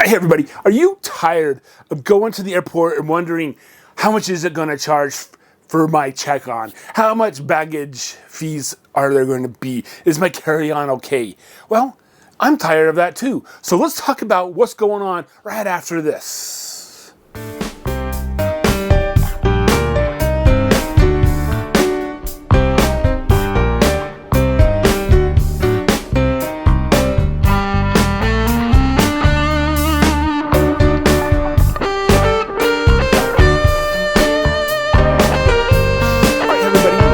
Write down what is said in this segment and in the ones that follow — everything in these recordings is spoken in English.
Hi everybody, are you tired of going to the airport and wondering how much is it going to charge for my check-on? How much baggage fees are there going to be? Is my carry-on okay? Well, I'm tired of that too. So let's talk about what's going on right after this.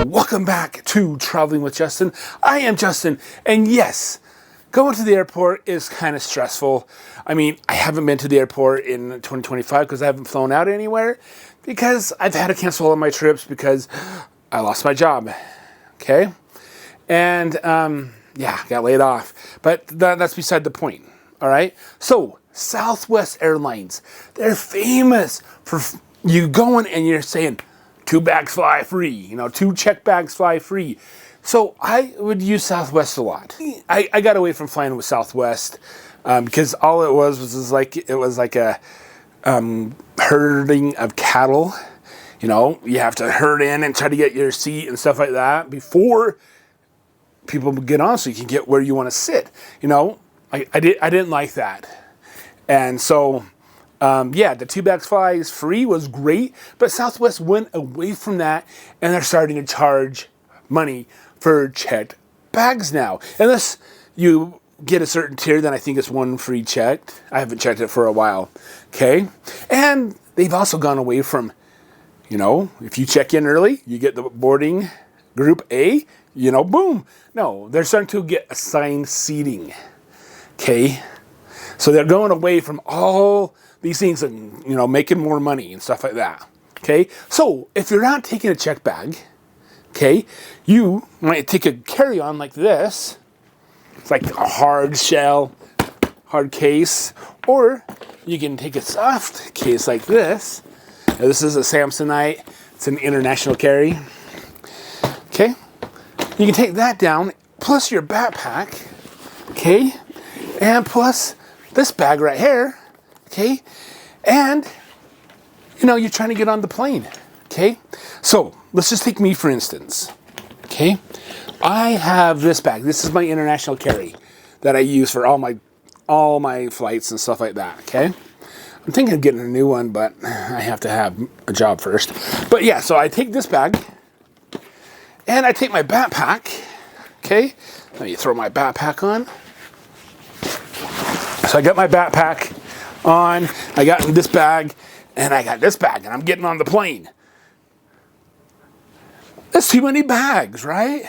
Welcome back to Traveling with Justin. I am Justin, and yes, going to the airport is kind of stressful. I mean, I haven't been to the airport in 2025 because I haven't flown out anywhere because I've had to cancel all of my trips because I lost my job, okay? And, yeah, got laid off. But that's beside the point, all right? So, Southwest Airlines, they're famous for you going and you're saying, 2 bags fly free, 2 check bags fly free. So I would use Southwest a lot. I got away from flying with Southwest because all it was like a herding of cattle. You have to herd in and try to get your seat and stuff like that before people get on so you can get where you want to sit. I didn't like that. And so yeah, the 2 bags flies free was great, but Southwest went away from that, and they're starting to charge money for checked bags now. Unless you get a certain tier, then I think it's 1 free checked. I haven't checked it for a while, okay? And they've also gone away from, if you check in early, you get the boarding group A, boom. No, they're starting to get assigned seating, okay? So they're going away from all these things and, making more money and stuff like that, okay? So if you're not taking a check bag, okay, you might take a carry-on like this. It's like a hard shell, hard case, or you can take a soft case like this. Now, this is a Samsonite. It's an international carry, okay? You can take that down, plus your backpack, okay? And plus this bag right here, okay? And, you're trying to get on the plane, okay? So, let's just take me, for instance, okay? I have this bag. This is my international carry that I use for all my flights and stuff like that, okay? I'm thinking of getting a new one, but I have to have a job first. But yeah, so I take this bag, and I take my backpack, okay? Let me throw my backpack on. So I got my backpack on, I got this bag, and I got this bag, and I'm getting on the plane. That's too many bags, right?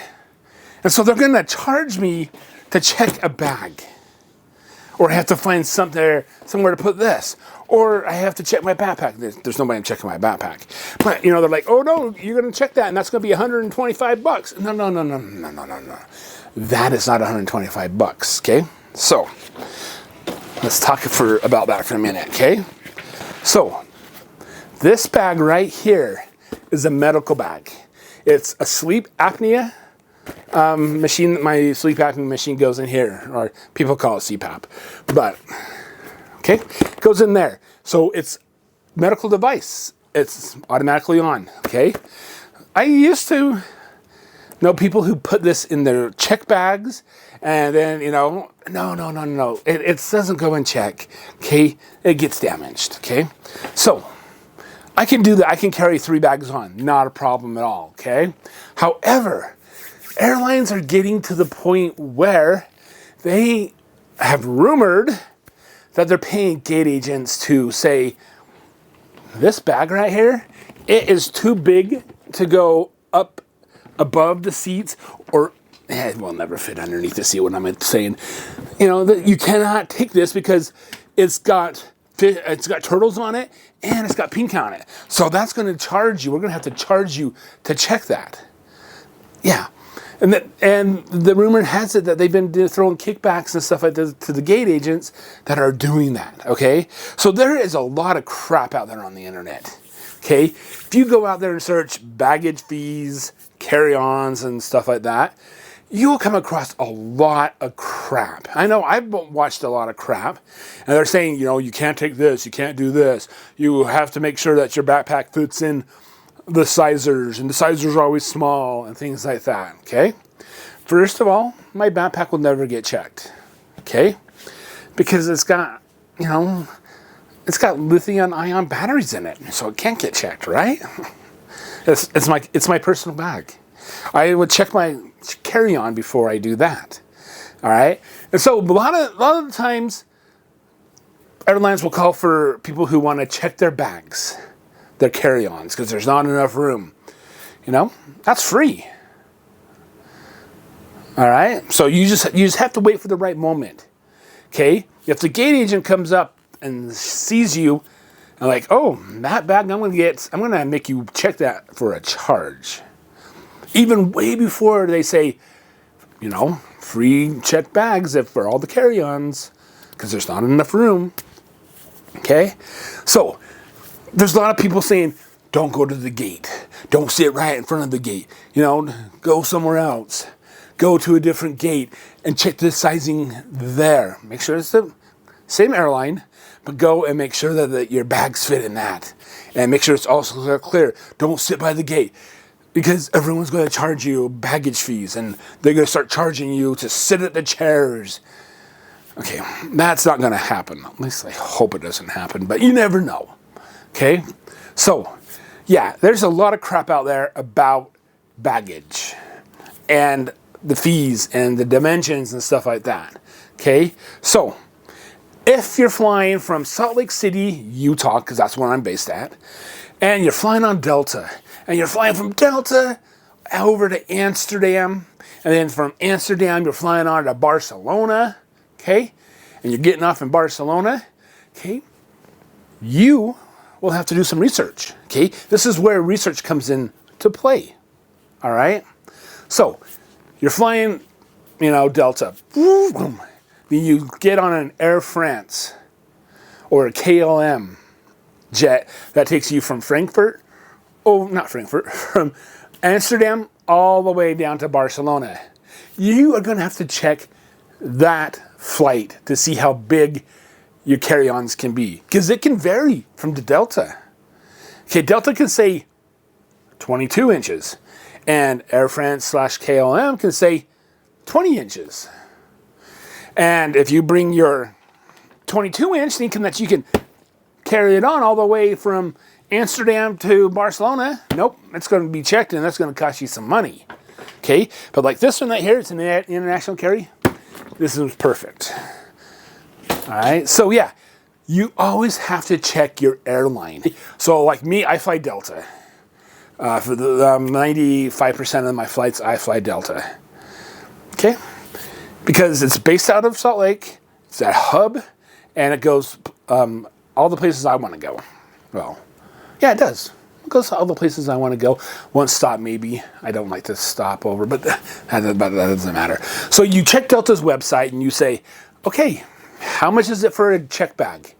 And so they're going to charge me to check a bag. Or I have to find somewhere to put this. Or I have to check my backpack. There's nobody checking my backpack. But, they're like, oh no, you're going to check that, and that's going to be $125. No. That is not $125, okay? So, let's talk about that for a minute, okay? So, this bag right here is a medical bag. It's a sleep apnea machine. My sleep apnea machine goes in here, or people call it CPAP. But, okay, it goes in there. So, it's medical device. It's automatically on, okay? I used to know people who put this in their check bags, and then, no. It doesn't go in check, okay? It gets damaged, okay? So, I can do that. I can carry 3 bags on. Not a problem at all, okay? However, airlines are getting to the point where they have rumored that they're paying gate agents to say, this bag right here, it is too big to go up above the seats, or it will never fit underneath the seat. What I'm saying, that you cannot take this because it's got turtles on it and it's got pink on it. So that's going to charge you. We're going to have to charge you to check that. Yeah, and the rumor has it that they've been throwing kickbacks and stuff like that to the gate agents that are doing that. Okay, so there is a lot of crap out there on the internet. Okay, if you go out there and search baggage fees, carry-ons, and stuff like that, you'll come across a lot of crap. I know I've watched a lot of crap, and they're saying, you know, you can't take this, you can't do this. You have to make sure that your backpack fits in the sizers, and the sizers are always small, and things like that, okay? First of all, my backpack will never get checked, okay? Because it's got, you know, it's got lithium-ion batteries in it, so it can't get checked, right? It's my personal bag. I would check my carry-on before I do that. All right, and so a lot of the times, airlines will call for people who want to check their bags, their carry-ons, because there's not enough room. You know, that's free. All right, so you just have to wait for the right moment. Okay, if the gate agent comes up and sees you, and like, oh, that bag, I'm gonna make you check that for a charge. Even way before they say, you know, free check bags for all the carry-ons, because there's not enough room. Okay? So, there's a lot of people saying, don't go to the gate. Don't sit right in front of the gate. You know, go somewhere else. Go to a different gate and check the sizing there. Make sure it's the same airline, but go and make sure that your bags fit in that. And make sure it's also clear. Don't sit by the gate. Because everyone's going to charge you baggage fees, and they're going to start charging you to sit at the chairs. Okay, that's not going to happen. At least I hope it doesn't happen, but you never know. Okay, so yeah, there's a lot of crap out there about baggage and the fees and the dimensions and stuff like that. Okay, so if you're flying from Salt Lake City, Utah, because that's where I'm based at, and you're flying on Delta, and you're flying from Delta over to Amsterdam, and then from Amsterdam, you're flying on to Barcelona, okay? And you're getting off in Barcelona, okay? You will have to do some research, okay? This is where research comes in to play, all right? So, you're flying, you know, Delta. Then you get on an Air France or a KLM jet that takes you from from Amsterdam all the way down to Barcelona. You are going to have to check that flight to see how big your carry-ons can be, because it can vary from the Delta. Okay, Delta can say 22 inches, and Air France / KLM can say 20 inches. And if you bring your 22-inch thinking that you can carry it on all the way from Amsterdam to Barcelona, nope, it's going to be checked, and that's going to cost you some money. Okay, but like this one right here, it's an international carry. This is perfect. All right, so yeah, you always have to check your airline. So like me, I fly Delta. For the 95% of my flights, I fly Delta. Okay, because it's based out of Salt Lake. It's a hub, and it goes all the places I want to go. Well, yeah, it does. It goes to all the places I want to go. One stop, maybe. I don't like to stop over, but that doesn't matter. So you check Delta's website, and you say, okay, how much is it for a check bag?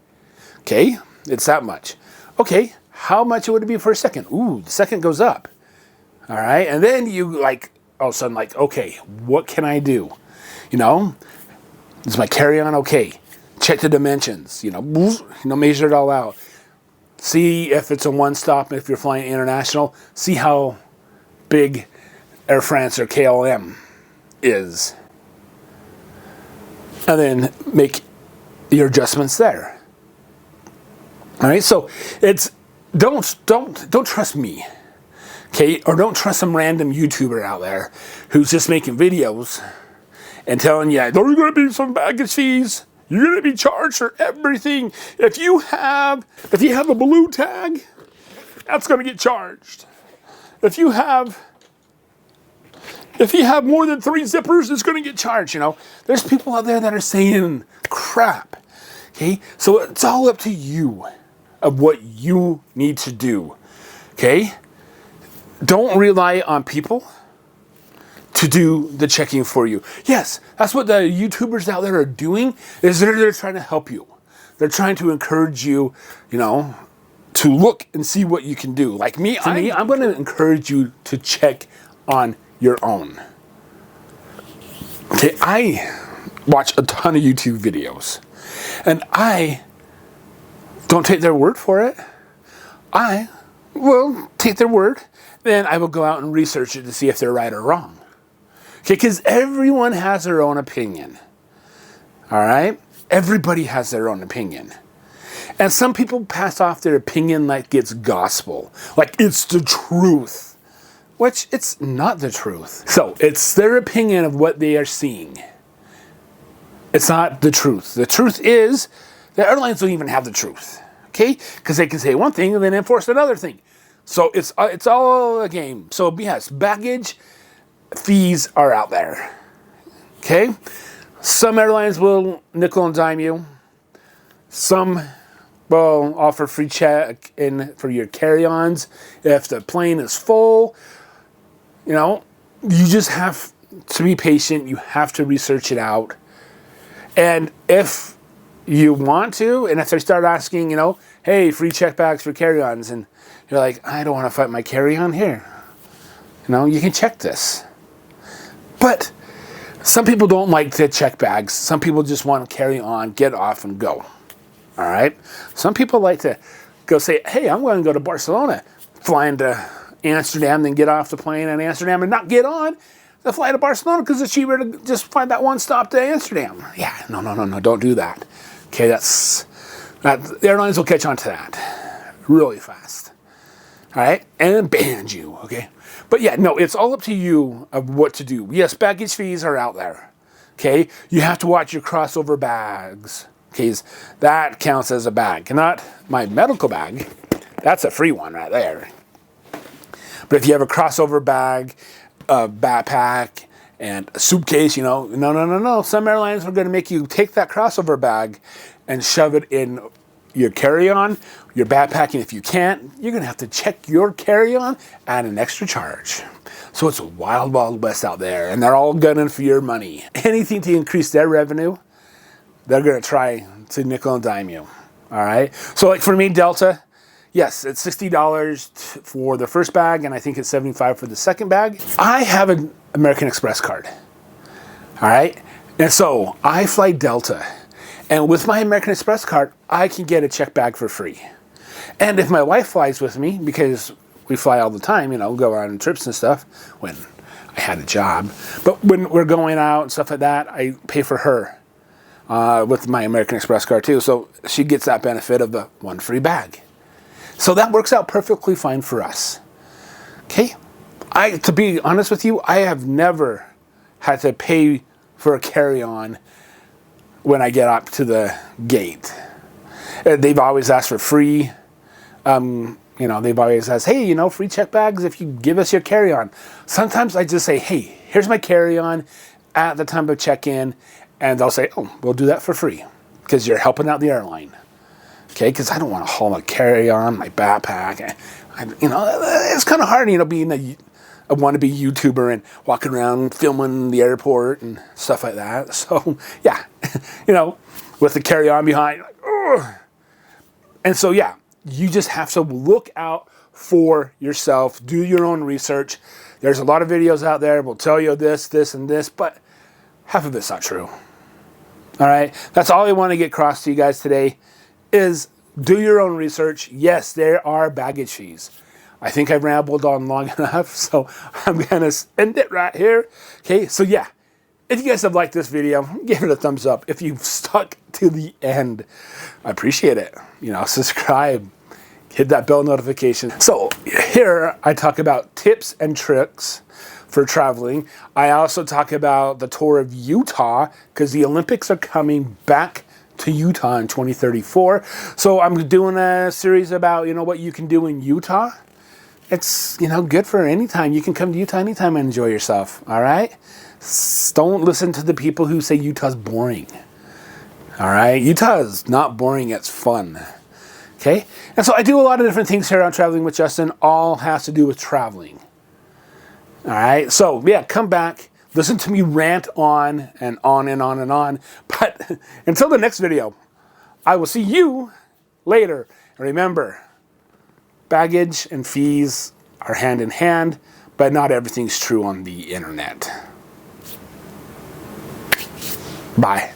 Okay, it's that much. Okay, how much would it be for a second? Ooh, the second goes up. All right, and then you like, all of a sudden, like, okay, what can I do? You know, is my carry-on okay? Check the dimensions, you know, measure it all out. See if it's a one-stop, if you're flying international. See how big Air France or KLM is. And then make your adjustments there. All right, so it's, don't trust me, okay? Or don't trust some random YouTuber out there who's just making videos and telling you, there's going to be some baggage fees. You're going to be charged for everything. If you have a blue tag, that's going to get charged. If you have more than 3 zippers, it's going to get charged, you know. There's people out there that are saying crap. Okay? So it's all up to you of what you need to do. Okay? Don't rely on people to do the checking for you. Yes, that's what the YouTubers out there are doing, is they're trying to help you. They're trying to encourage you, you know, to look and see what you can do. Like me, I'm going to encourage you to check on your own. Okay, I watch a ton of YouTube videos, and I don't take their word for it. I will take their word, then I will go out and research it to see if they're right or wrong. Okay, because everyone has their own opinion. All right? Everybody has their own opinion. And some people pass off their opinion like it's gospel, like it's the truth, which it's not the truth. So it's their opinion of what they are seeing. It's not the truth. The truth is, the airlines don't even have the truth. Okay? Because they can say one thing and then enforce another thing. So it's all a game. So yes, baggage fees are out there. Okay? Some airlines will nickel and dime you. Some will offer free check-in for your carry-ons if the plane is full. You know, you just have to be patient. You have to research it out. And if you want to, and if they start asking, you know, hey, free check bags for carry-ons, and you're like, I don't want to fight my carry-on here. You know, you can check this. But some people don't like to check bags. Some people just want to carry on, get off, and go. All right? Some people like to go say, hey, I'm going to go to Barcelona, fly into Amsterdam, then get off the plane in Amsterdam and not get on the fly to Barcelona because it's cheaper to just find that one stop to Amsterdam. Yeah, no, don't do that. Okay, the airlines will catch on to that really fast. All right, and ban you, okay? But yeah, no, it's all up to you of what to do. Yes, baggage fees are out there, okay? You have to watch your crossover bags, okay? That counts as a bag. Not my medical bag. That's a free one right there. But if you have a crossover bag, a backpack, and a suitcase, you know, no. Some airlines are going to make you take that crossover bag and shove it in your carry-on, your backpack, and if you can't, you're going to have to check your carry-on at an extra charge. So it's a wild, wild west out there, and they're all gunning for your money. Anything to increase their revenue, they're going to try to nickel and dime you. All right? So like for me, Delta, yes, it's $60 for the first bag, and I think it's $75 for the second bag. I have an American Express card. All right? And so I fly Delta. And with my American Express card, I can get a check bag for free. And if my wife flies with me, because we fly all the time, you know, go on trips and stuff, when I had a job. But when we're going out and stuff like that, I pay for her with my American Express card too. So she gets that benefit of the one free bag. So that works out perfectly fine for us. Okay? To be honest with you, I have never had to pay for a carry-on when I get up to the gate. They've always asked for free. You know, they've always asked, hey, you know, free check bags if you give us your carry-on. Sometimes I just say, hey, here's my carry-on at the time of check-in, and they'll say, oh, we'll do that for free because you're helping out the airline. Okay, because I don't want to haul my carry-on, my backpack. You know, it's kind of hard, you know, being a wannabe YouTuber and walking around filming the airport and stuff like that. So, yeah, you know, with the carry-on behind, like, ugh. And so, yeah, you just have to look out for yourself. Do your own research. There's a lot of videos out there that will tell you this, this, and this, but half of it's not true. All right? That's all I want to get across to you guys today is do your own research. Yes, there are baggage fees. I think I've rambled on long enough, so I'm going to end it right here. Okay, so yeah, if you guys have liked this video, give it a thumbs up. If you've stuck to the end, I appreciate it. You know, subscribe, hit that bell notification. So here I talk about tips and tricks for traveling. I also talk about the tour of Utah because the Olympics are coming back to Utah in 2034. So I'm doing a series about, you know, what you can do in Utah. It's, you know, good for any time. You can come to Utah anytime and enjoy yourself, all right? Don't listen to the people who say Utah's boring, all right? Utah is not boring, it's fun, okay? And so I do a lot of different things here on Traveling with Justin. All has to do with traveling, all right? So, yeah, come back. Listen to me rant on and on and on and on. But until the next video, I will see you later. And remember, baggage and fees are hand in hand, but not everything's true on the internet. Bye.